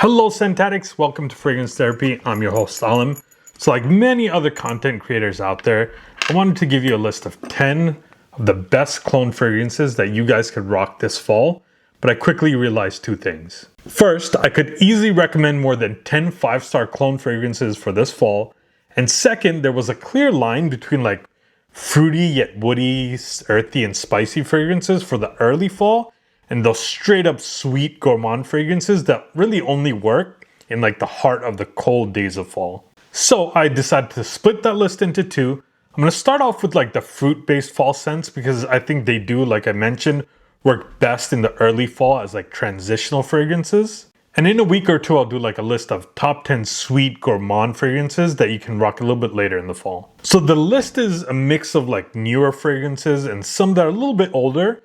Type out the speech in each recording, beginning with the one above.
Hello scent addicts, welcome to Fragrance Therapy. I'm your host Alam. So like many other content creators out there, I wanted to give you a list of 10 of the best clone fragrances that you guys could rock this fall, but I quickly realized two things. First, I could easily recommend more than 10 5-star clone fragrances for this fall. And second, there was a clear line between like fruity yet woody, earthy and spicy fragrances for the early fall and those straight up sweet gourmand fragrances that really only work in like the heart of the cold days of fall. So I decided to split that list into two. I'm going to start off with like the fruit-based fall scents because I think they do, like I mentioned, work best in the early fall as like transitional fragrances. And in a week or two, I'll do like a list of top 10 sweet gourmand fragrances that you can rock a little bit later in the fall. So the list is a mix of like newer fragrances and some that are a little bit older,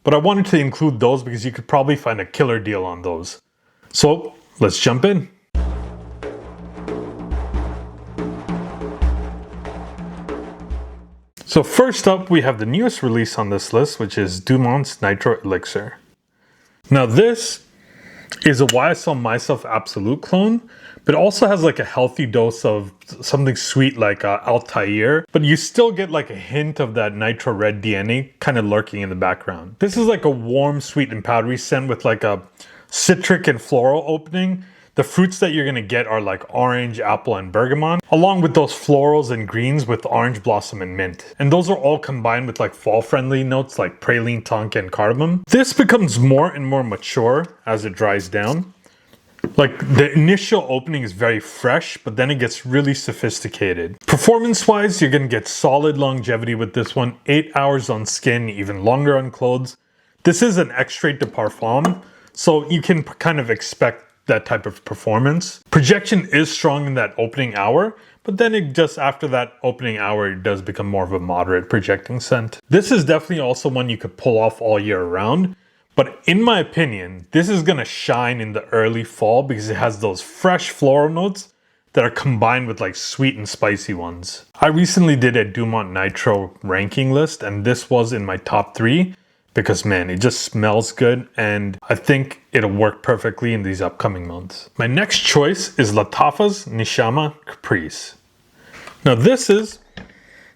but I wanted to include those because you could probably find a killer deal on those. So let's jump in. So first up, we have the newest release on this list, which is Dumont's Nitro Elixir. Now this is a YSL Myself Absolute clone, but also has like a healthy dose of something sweet like Altair, but you still get like a hint of that Nitro Red DNA kind of lurking in the background. This is like a warm, sweet and powdery scent with like a citric and floral opening. The fruits that you're gonna get are like orange, apple, and bergamot, along with those florals and greens with orange blossom and mint. And those are all combined with like fall-friendly notes like praline, tonka, and cardamom. This becomes more and more mature as it dries down. Like the initial opening is very fresh, but then it gets really sophisticated. Performance-wise, you're gonna get solid longevity with this one, 8 hours on skin, even longer on clothes. This is an extrait de parfum, so you can kind of expect that type of performance. Projection is strong in that opening hour, but then it just after that opening hour, it does become more of a moderate projecting scent. This is definitely also one you could pull off all year round, but in my opinion, this is gonna shine in the early fall because it has those fresh floral notes that are combined with like sweet and spicy ones. I recently did a Dumont Nitro ranking list and this was in my top 3. Because man, it just smells good and I think it'll work perfectly in these upcoming months. My next choice is Lattafa's Nishama Caprice. Now this is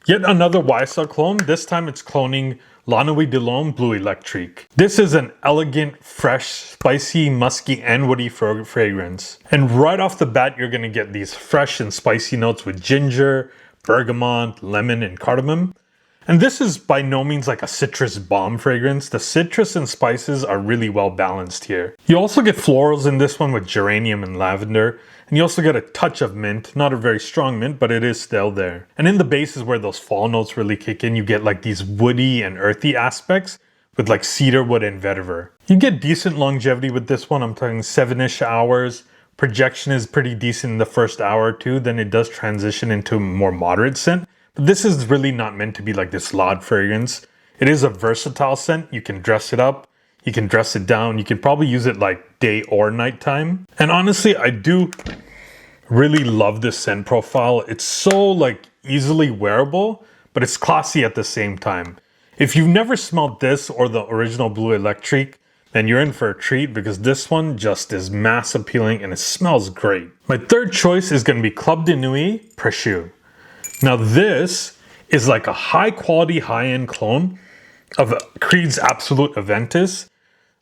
yet another YSL clone. This time it's cloning La Nuit de l'Homme Bleu Electrique. This is an elegant, fresh, spicy, musky, and woody fragrance. And right off the bat, you're gonna get these fresh and spicy notes with ginger, bergamot, lemon, and cardamom. And this is by no means like a citrus bomb fragrance. The citrus and spices are really well balanced here. You also get florals in this one with geranium and lavender. And you also get a touch of mint, not a very strong mint, but it is still there. And in the base is where those fall notes really kick in. You get like these woody and earthy aspects with like cedarwood and vetiver. You get decent longevity with this one. I'm talking 7-ish hours. Projection is pretty decent in the first hour or two. Then it does transition into a more moderate scent. But this is really not meant to be like this loud fragrance. It is a versatile scent. You can dress it up, you can dress it down, you can probably use it like day or night time. And honestly, I do really love this scent profile. It's so like easily wearable, but it's classy at the same time. If you've never smelled this or the original Bleu Electrique, then you're in for a treat because this one just is mass appealing and it smells great. My third choice is going to be Club de Nuit Precieux. Now this is like a high quality, high-end clone of Creed's Absolute Aventus.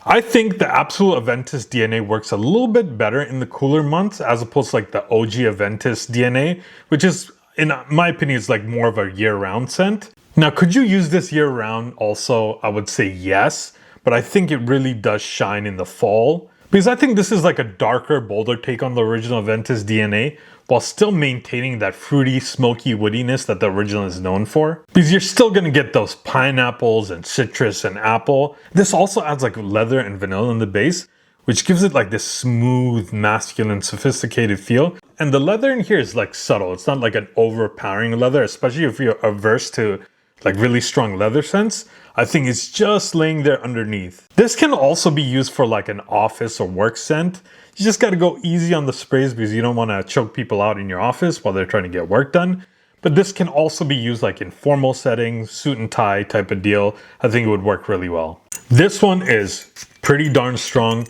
I think the Absolute Aventus DNA works a little bit better in the cooler months as opposed to like the OG Aventus DNA, which is, in my opinion, is like more of a year-round scent. Now, could you use this year-round? Also, I would say yes, but I think it really does shine in the fall because I think this is like a darker, bolder take on the original Aventus DNA, while still maintaining that fruity, smoky woodiness that the original is known for. Because you're still gonna get those pineapples and citrus and apple. This also adds like leather and vanilla in the base, which gives it like this smooth, masculine, sophisticated feel. And the leather in here is like subtle. It's not like an overpowering leather, especially if you're averse to like really strong leather scents. I think it's just laying there underneath. This can also be used for like an office or work scent. You just got to go easy on the sprays because you don't want to choke people out in your office while they're trying to get work done. But this can also be used like in formal settings, suit and tie type of deal. I think it would work really well. This one is pretty darn strong.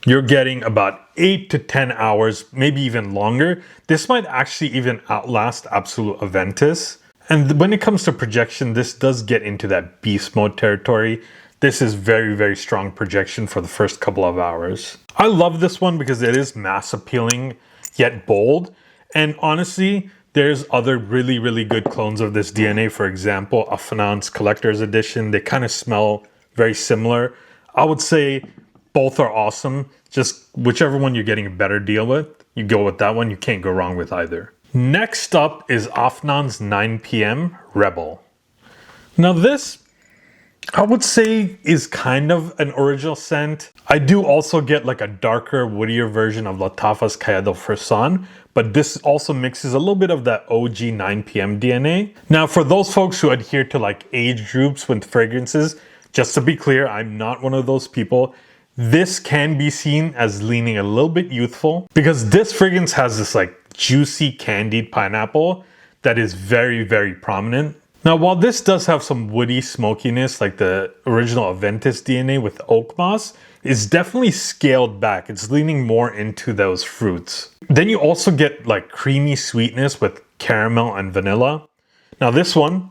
You're getting about 8 to 10 hours, maybe even longer. This might actually even outlast Absolute Aventus. And when it comes to projection, this does get into that beast mode territory. This is very, very strong projection for the first couple of hours. I love this one because it is mass appealing, yet bold. And honestly, there's other really, really good clones of this DNA. For example, Afnan's Collector's Edition. They kind of smell very similar. I would say both are awesome. Just whichever one you're getting a better deal with, you go with that one. You can't go wrong with either. Next up is Afnan's 9 PM Rebel. Now this, I would say, is kind of an original scent. I do also get like a darker, woodier version of Lattafa's Cahiers del Frisson, but this also mixes a little bit of that OG 9 PM DNA. Now, for those folks who adhere to like age groups with fragrances, just to be clear, I'm not one of those people. This can be seen as leaning a little bit youthful because this fragrance has this like juicy candied pineapple that is very, very prominent. Now, while this does have some woody smokiness like the original Aventus DNA with oak moss, it's definitely scaled back. It's leaning more into those fruits. Then you also get like creamy sweetness with caramel and vanilla. Now this one,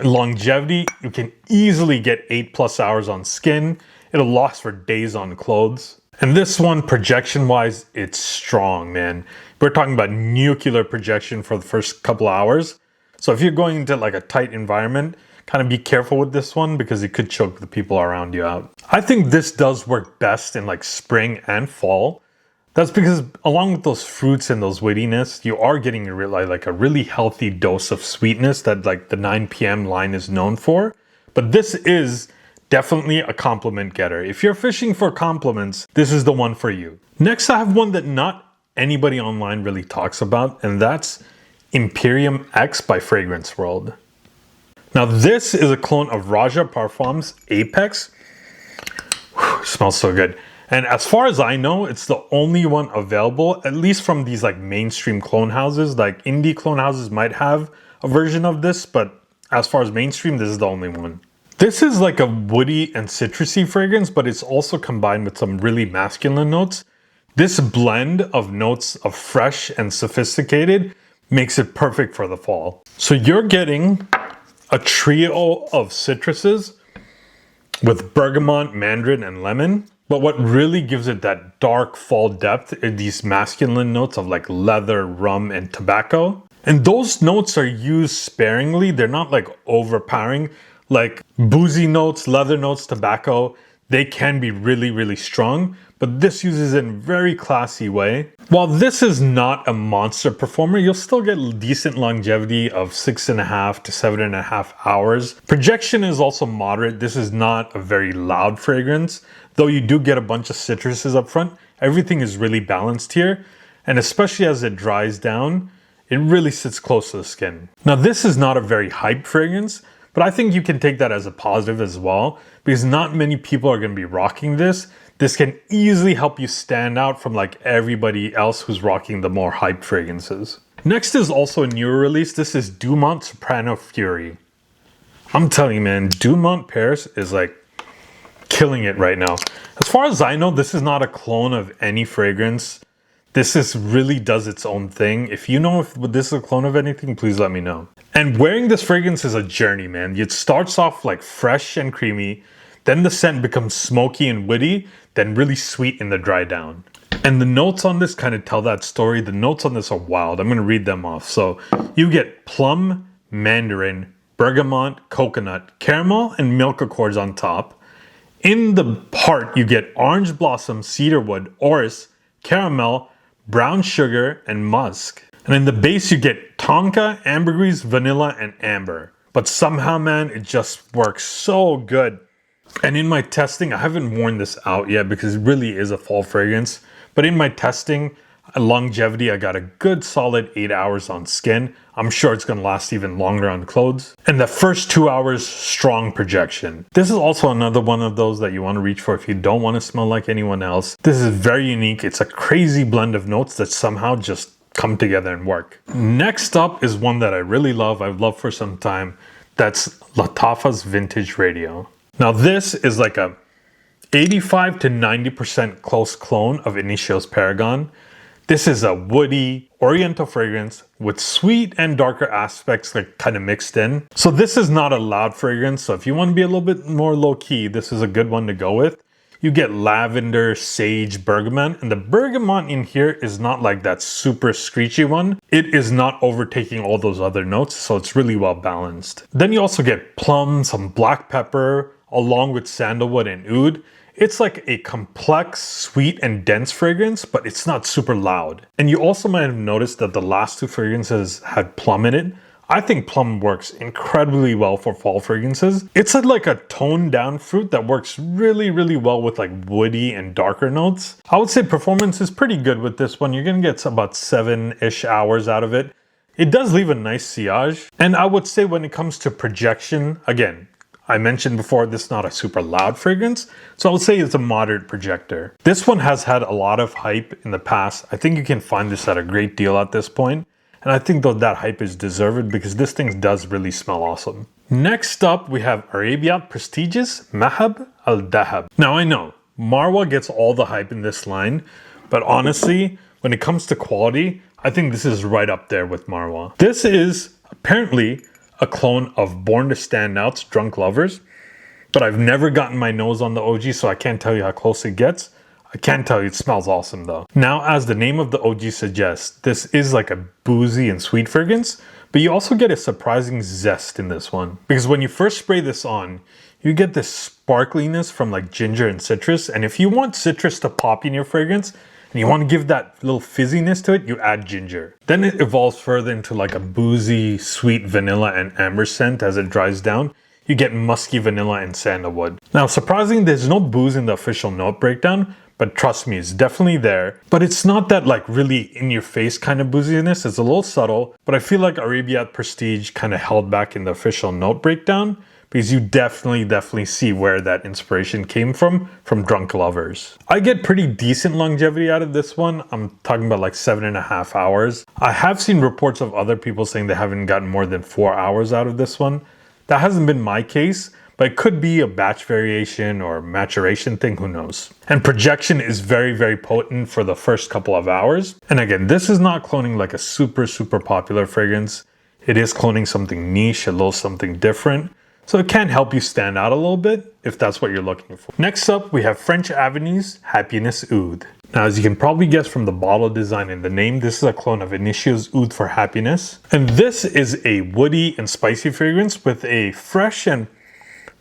longevity, you can easily get 8+ hours on skin. It'll last for days on clothes. And this one, projection-wise, it's strong, man. We're talking about nuclear projection for the first couple of hours. So if you're going into like a tight environment, kind of be careful with this one because it could choke the people around you out. I think this does work best in like spring and fall. That's because along with those fruits and those wittiness, you are getting a really healthy dose of sweetness that like the 9 PM line is known for. But this is definitely a compliment getter. If you're fishing for compliments, this is the one for you. Next, I have one that not anybody online really talks about, and that's Imperium X by Fragrance World. Now this is a clone of Raja Parfum's Apex. Whew, smells so good. And as far as I know, it's the only one available, at least from these like mainstream clone houses. Like indie clone houses might have a version of this, but as far as mainstream, this is the only one. This is like a woody and citrusy fragrance, but it's also combined with some really masculine notes. This blend of notes of fresh and sophisticated makes it perfect for the fall. So you're getting a trio of citruses with bergamot, mandarin, and lemon. But what really gives it that dark fall depth are these masculine notes of like leather, rum, and tobacco. And those notes are used sparingly. They're not like overpowering. Like boozy notes, leather notes, tobacco, they can be really, really strong. But this uses it in a very classy way. While this is not a monster performer, you'll still get decent longevity of 6.5 to 7.5 hours. Projection is also moderate. This is not a very loud fragrance, though you do get a bunch of citruses up front. Everything is really balanced here. And especially as it dries down, it really sits close to the skin. Now, this is not a very hyped fragrance, but I think you can take that as a positive as well, because not many people are going to be rocking this. This can easily help you stand out from like everybody else who's rocking the more hyped fragrances. Next is also a newer release. This is Dumont Soprano Fury. I'm telling you, man, Dumont Paris is like killing it right now. As far as I know, this is not a clone of any fragrance. This really does its own thing. If you know if this is a clone of anything, please let me know. And wearing this fragrance is a journey, man. It starts off like fresh and creamy, then the scent becomes smoky and woody, then really sweet in the dry down. And the notes on this kind of tell that story. The notes on this are wild. I'm going to read them off. So you get plum, mandarin, bergamot, coconut, caramel, and milk accords on top. In the heart, you get orange blossom, cedarwood, orris, caramel, brown sugar, and musk. And in the base, you get tonka, ambergris, vanilla, and amber. But somehow, man, it just works so good. And in my testing, I haven't worn this out yet because it really is a fall fragrance. But in my testing, longevity, I got a good solid 8 hours on skin. I'm sure it's going to last even longer on clothes. And the first 2 hours, strong projection. This is also another one of those that you want to reach for if you don't want to smell like anyone else. This is very unique. It's a crazy blend of notes that somehow just come together and work. Next up is one that I really love. I've loved for some time. That's Lattafa's Vintage Radio. Now this is like a 85 to 90% close clone of Initio's Paragon. This is a woody, oriental fragrance with sweet and darker aspects like kind of mixed in. So this is not a loud fragrance, so if you want to be a little bit more low-key, this is a good one to go with. You get lavender, sage, bergamot, and the bergamot in here is not like that super screechy one. It is not overtaking all those other notes, so it's really well balanced. Then you also get plum, some black pepper, along with sandalwood and oud. It's like a complex, sweet, and dense fragrance, but it's not super loud. And you also might have noticed that the last two fragrances had plum in it. I think plum works incredibly well for fall fragrances. It's like a toned down fruit that works really, really well with like woody and darker notes. I would say performance is pretty good with this one. You're gonna get about 7-ish hours out of it. It does leave a nice sillage. And I would say when it comes to projection, again, I mentioned before, this is not a super loud fragrance, so I would say it's a moderate projector. This one has had a lot of hype in the past. I think you can find this at a great deal at this point. And I think that hype is deserved because this thing does really smell awesome. Next up, we have Arabiat Prestigious Mahd Al-Dahab. Now I know, Marwa gets all the hype in this line, but honestly, when it comes to quality, I think this is right up there with Marwa. This is apparently a clone of Born to Stand Out's Drunk Lovers, but I've never gotten my nose on the OG, so I can't tell you how close it gets. I can tell you it smells awesome though. Now, as the name of the OG suggests, this is like a boozy and sweet fragrance, but you also get a surprising zest in this one. Because when you first spray this on, you get this sparkliness from like ginger and citrus, and if you want citrus to pop in your fragrance, and you want to give that little fizziness to it, you add ginger. Then it evolves further into like a boozy, sweet vanilla and amber scent as it dries down. You get musky vanilla and sandalwood. Now, surprisingly, there's no booze in the official note breakdown, but trust me, it's definitely there. But it's not that like really in your face kind of booziness. It's a little subtle, but I feel like Arabiat Prestige kind of held back in the official note breakdown, because you definitely see where that inspiration came from Drunk Lovers. I get pretty decent longevity out of this one. I'm talking about like 7.5 hours. I have seen reports of other people saying they haven't gotten more than 4 hours out of this one. That hasn't been my case, but it could be a batch variation or maturation thing, who knows. And projection is very potent for the first couple of hours. And again, this is not cloning like a super popular fragrance. It is cloning something niche, a little something different. So it can help you stand out a little bit if that's what you're looking for. Next up, we have French Avenue's Happiness Oud. Now, as you can probably guess from the bottle design and the name, this is a clone of Initio's Oud for Happiness. And this is a woody and spicy fragrance with a fresh and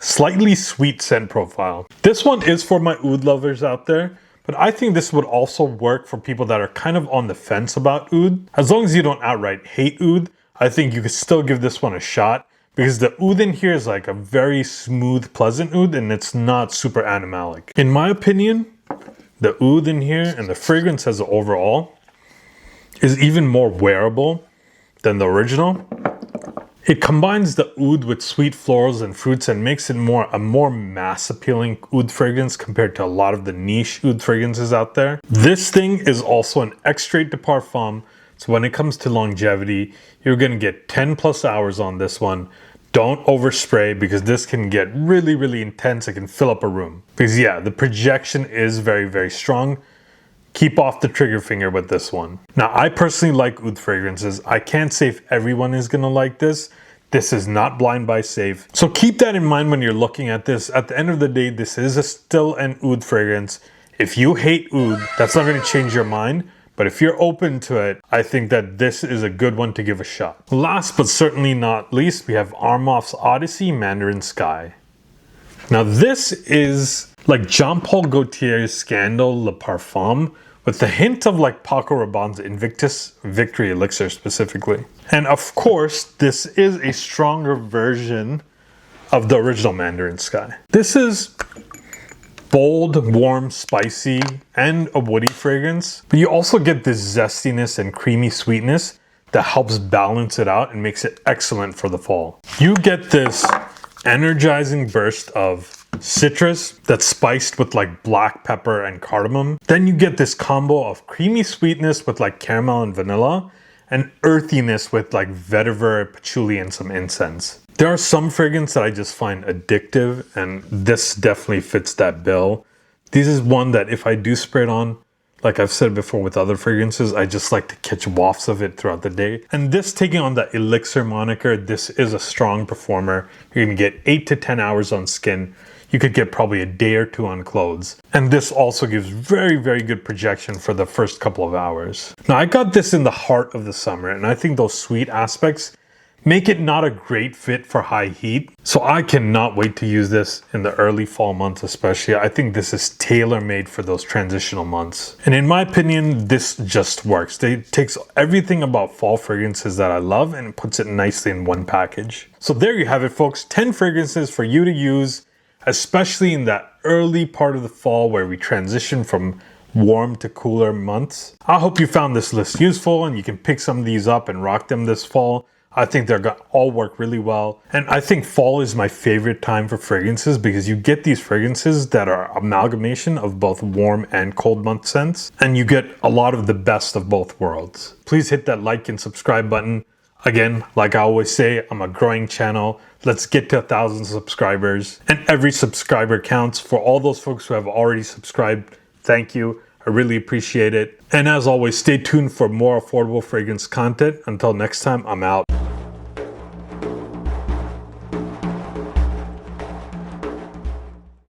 slightly sweet scent profile. This one is for my oud lovers out there, but I think this would also work for people that are kind of on the fence about oud. As long as you don't outright hate oud, I think you could still give this one a shot, because the oud in here is like a very smooth, pleasant oud, and it's not super animalic. In my opinion, the oud in here and the fragrance as an overall is even more wearable than the original. It combines the oud with sweet florals and fruits and makes it a more mass appealing oud fragrance compared to a lot of the niche oud fragrances out there. This thing is also an extrait de parfum, so when it comes to longevity, you're gonna get 10+ hours on this one. Don't overspray, because this can get really intense. It can fill up a room. Because yeah, the projection is very strong. Keep off the trigger finger with this one. Now, I personally like oud fragrances. I can't say if everyone is gonna like this. This is not blind buy safe. So keep that in mind when you're looking at this. At the end of the day, this is still an oud fragrance. If you hate oud, that's not gonna change your mind. But if you're open to it, I think that this is a good one to give a shot. Last but certainly not least, we have Armaf's Odyssey Mandarin Sky. Now this is like Jean-Paul Gaultier's Scandal Le Parfum, with a hint of like Paco Rabanne's Invictus Victory Elixir specifically. And of course, this is a stronger version of the original Mandarin Sky. This is bold, warm, spicy, and a woody fragrance. But you also get this zestiness and creamy sweetness that helps balance it out and makes it excellent for the fall. You get this energizing burst of citrus that's spiced with like black pepper and cardamom. Then you get this combo of creamy sweetness with like caramel and vanilla, and earthiness with like vetiver, patchouli, and some incense. There are some fragrances that I just find addictive, and this definitely fits that bill. This is one that if I do spray it on, like I've said before with other fragrances, I just like to catch wafts of it throughout the day. And this, taking on the Elixir moniker, this is a strong performer. You're gonna get 8 to 10 hours on skin. You could get probably a day or two on clothes. And this also gives very, very good projection for the first couple of hours. Now, I got this in the heart of the summer, and I think those sweet aspects make it not a great fit for high heat. So I cannot wait to use this in the early fall months especially. I think this is tailor-made for those transitional months. And in my opinion, this just works. It takes everything about fall fragrances that I love and puts it nicely in one package. So there you have it, folks. 10 fragrances for you to use, especially in that early part of the fall where we transition from warm to cooler months. I hope you found this list useful and you can pick some of these up and rock them this fall. I think they're gonna all work really well. And I think fall is my favorite time for fragrances because you get these fragrances that are amalgamation of both warm and cold month scents. And you get a lot of the best of both worlds. Please hit that like and subscribe button. Again, like I always say, I'm a growing channel. Let's get to 1,000 subscribers. And every subscriber counts. For all those folks who have already subscribed, thank you. I really appreciate it. And as always, stay tuned for more affordable fragrance content. Until next time, I'm out.